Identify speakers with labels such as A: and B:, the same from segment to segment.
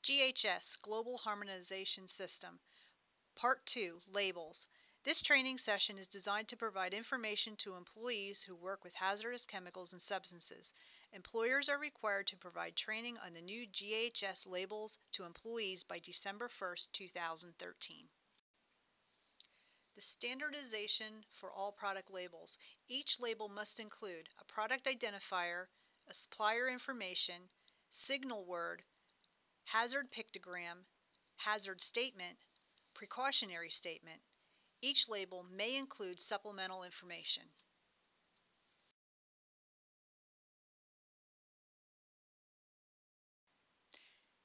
A: GHS, Global Harmonization System. Part 2, Labels. This training session is designed to provide information to employees who work with hazardous chemicals and substances. Employers are required to provide training on the new GHS labels to employees by December 1st, 2013. The standardization for all product labels. Each label must include a product identifier, a supplier information, signal word, hazard pictogram, hazard statement, precautionary statement. Each label may include supplemental information.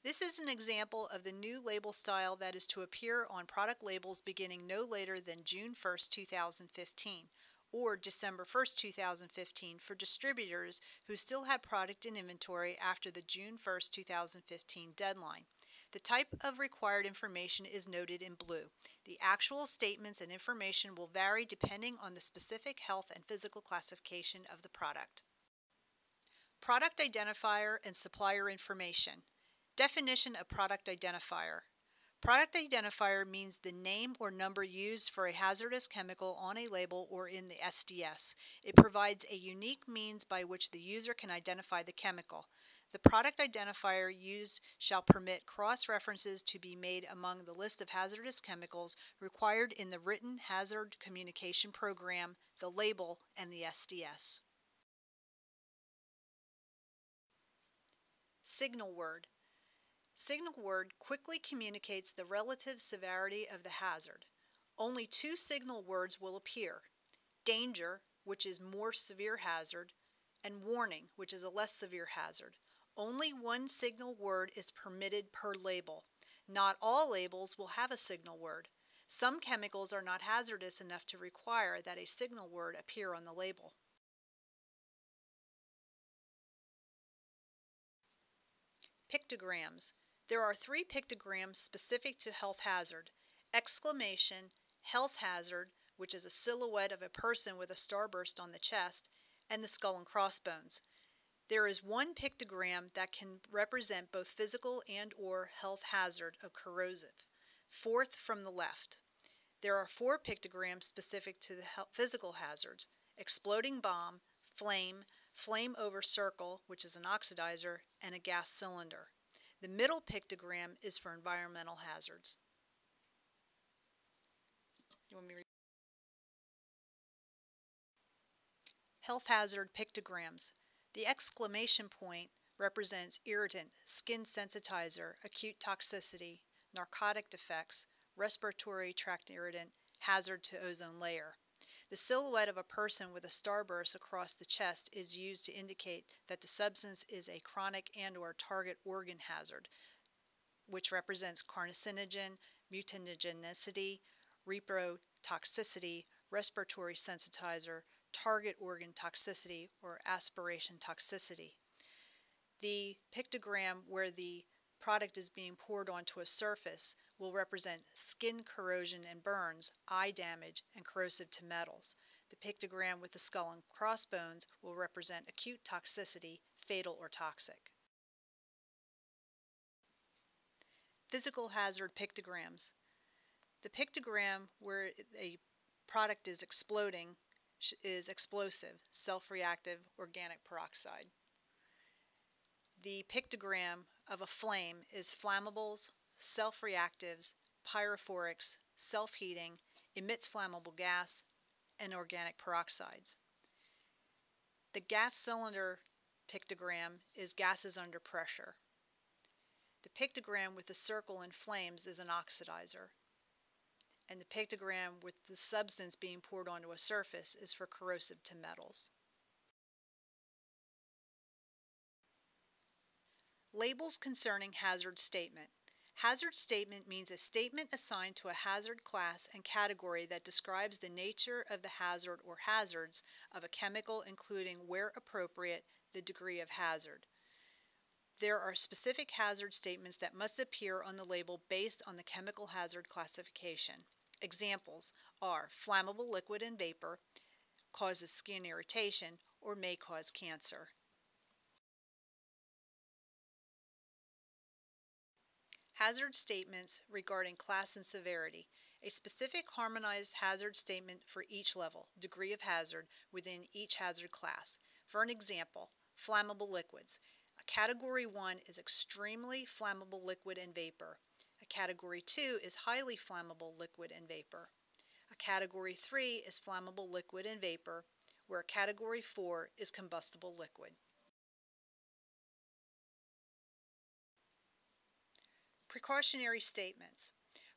A: This is an example of the new label style that is to appear on product labels beginning no later than June 1st, 2015, or December 1st, 2015 for distributors who still had product in inventory after the June 1st, 2015 deadline. The type of required information is noted in blue. The actual statements and information will vary depending on the specific health and physical classification of the product. Product identifier and supplier information. Definition of product identifier. Product identifier means the name or number used for a hazardous chemical on a label or in the SDS. It provides a unique means by which the user can identify the chemical. The product identifier used shall permit cross-references to be made among the list of hazardous chemicals required in the written hazard communication program, the label, and the SDS. Signal word. Signal word quickly communicates the relative severity of the hazard. Only two signal words will appear: danger, which is more severe hazard, and warning, which is a less severe hazard. Only one signal word is permitted per label. Not all labels will have a signal word. Some chemicals are not hazardous enough to require that a signal word appear on the label. Pictograms. There are 3 pictograms specific to health hazard: exclamation, health hazard, which is a silhouette of a person with a starburst on the chest, and the skull and crossbones. There is one pictogram that can represent both physical and/or health hazard of corrosive. Fourth from the left. There are 4 pictograms specific to the physical hazards: exploding bomb, flame, flame over circle, which is an oxidizer, and a gas cylinder. The middle pictogram is for environmental hazards. Health hazard pictograms. The exclamation point represents irritant, skin sensitizer, acute toxicity, narcotic effects, respiratory tract irritant, hazard to ozone layer. The silhouette of a person with a starburst across the chest is used to indicate that the substance is a chronic and/or target organ hazard, which represents carcinogen, mutagenicity, reprotoxicity, respiratory sensitizer, target organ toxicity, or aspiration toxicity. The pictogram where the product is being poured onto a surface will represent skin corrosion and burns, eye damage, and corrosive to metals. The pictogram with the skull and crossbones will represent acute toxicity, fatal or toxic. Physical hazard pictograms. The pictogram where a product is exploding is explosive, self-reactive organic peroxide. The pictogram of a flame is flammables, self-reactives, pyrophorics, self-heating, emits flammable gas, and organic peroxides. The gas cylinder pictogram is gases under pressure. The pictogram with the circle and flames is an oxidizer. And the pictogram with the substance being poured onto a surface is for corrosive to metals. Labels concerning hazard statement. Hazard statement means a statement assigned to a hazard class and category that describes the nature of the hazard or hazards of a chemical, including, where appropriate, the degree of hazard. There are specific hazard statements that must appear on the label based on the chemical hazard classification. Examples are flammable liquid and vapor, causes skin irritation, or may cause cancer. Hazard statements regarding class and severity. A specific harmonized hazard statement for each level, degree of hazard within each hazard class. For an example, flammable liquids. A Category 1 is extremely flammable liquid and vapor. A Category 2 is highly flammable liquid and vapor. A Category 3 is flammable liquid and vapor, where a Category 4 is combustible liquid. Precautionary statements.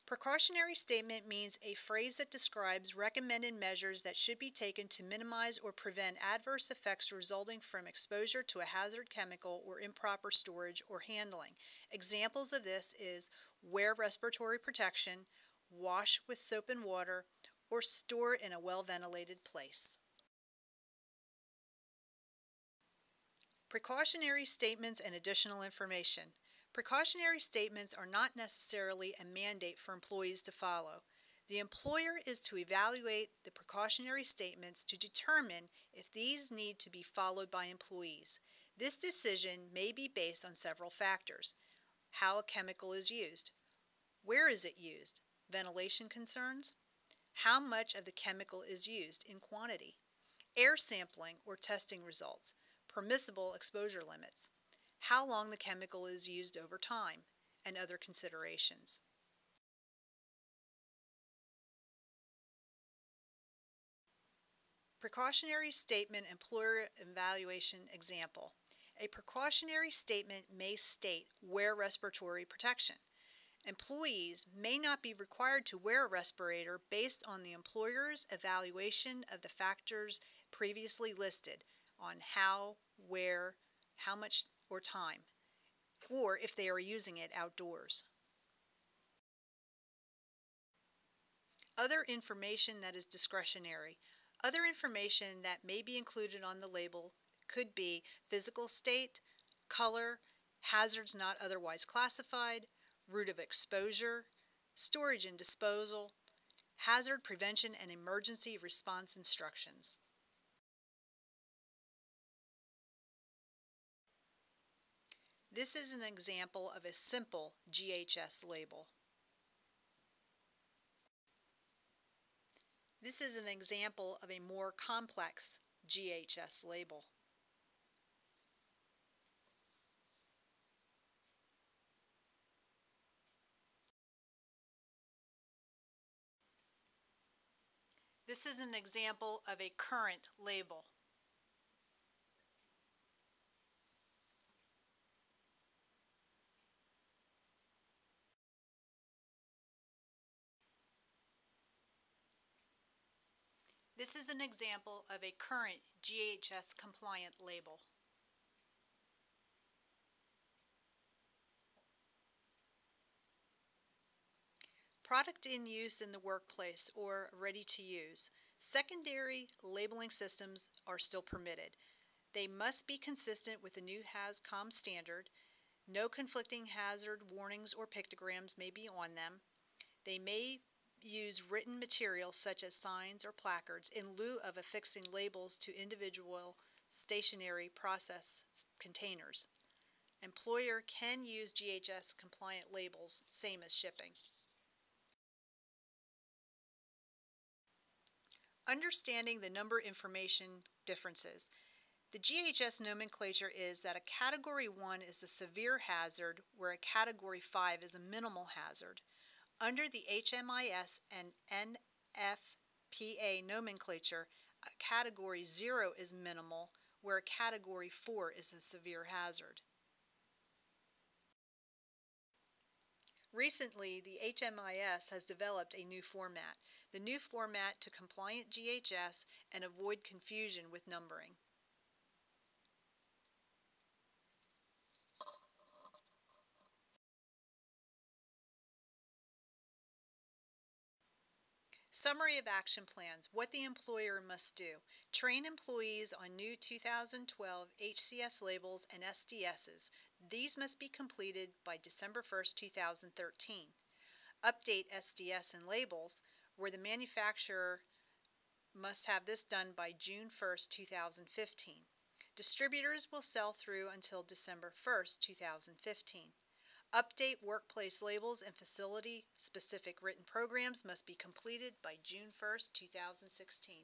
A: Precautionary statement means a phrase that describes recommended measures that should be taken to minimize or prevent adverse effects resulting from exposure to a hazard chemical or improper storage or handling. Examples of this is wear respiratory protection, wash with soap and water, or store in a well-ventilated place. Precautionary statements and additional information. Precautionary statements are not necessarily a mandate for employees to follow. The employer is to evaluate the precautionary statements to determine if these need to be followed by employees. This decision may be based on several factors: how a chemical is used, where is it used, ventilation concerns, how much of the chemical is used in quantity, air sampling or testing results, permissible exposure limits, how long the chemical is used over time, and other considerations. Precautionary statement employer evaluation example. A precautionary statement may state wear respiratory protection. Employees may not be required to wear a respirator based on the employer's evaluation of the factors previously listed on how, where, how much, or time, or if they are using it outdoors. Other information that is discretionary. Other information that may be included on the label could be physical state, color, hazards not otherwise classified, route of exposure, storage and disposal, hazard prevention and emergency response instructions. This is an example of a simple GHS label. This is an example of a more complex GHS label. This is an example of a current label. This is an example of a current GHS compliant label. Product in use in the workplace or ready to use. Secondary labeling systems are still permitted. They must be consistent with the new HAZCOM standard. No conflicting hazard warnings or pictograms may be on them. They may use written materials such as signs or placards in lieu of affixing labels to individual stationary process containers. Employer can use GHS compliant labels, same as shipping. Understanding the number information differences. The GHS nomenclature is that a Category 1 is a severe hazard, where a Category 5 is a minimal hazard. Under the HMIS and NFPA nomenclature, a Category 0 is minimal, where a Category 4 is a severe hazard. Recently, the HMIS has developed a new format. The new format to compliant GHS and avoid confusion with numbering. Summary of action plans. What the employer must do. Train employees on new 2012 HCS labels and SDSs. These must be completed by December 1st, 2013. Update SDS and labels, where the manufacturer must have this done by June 1st, 2015. Distributors will sell through until December 1st, 2015. Update workplace labels and facility-specific written programs must be completed by June 1st, 2016.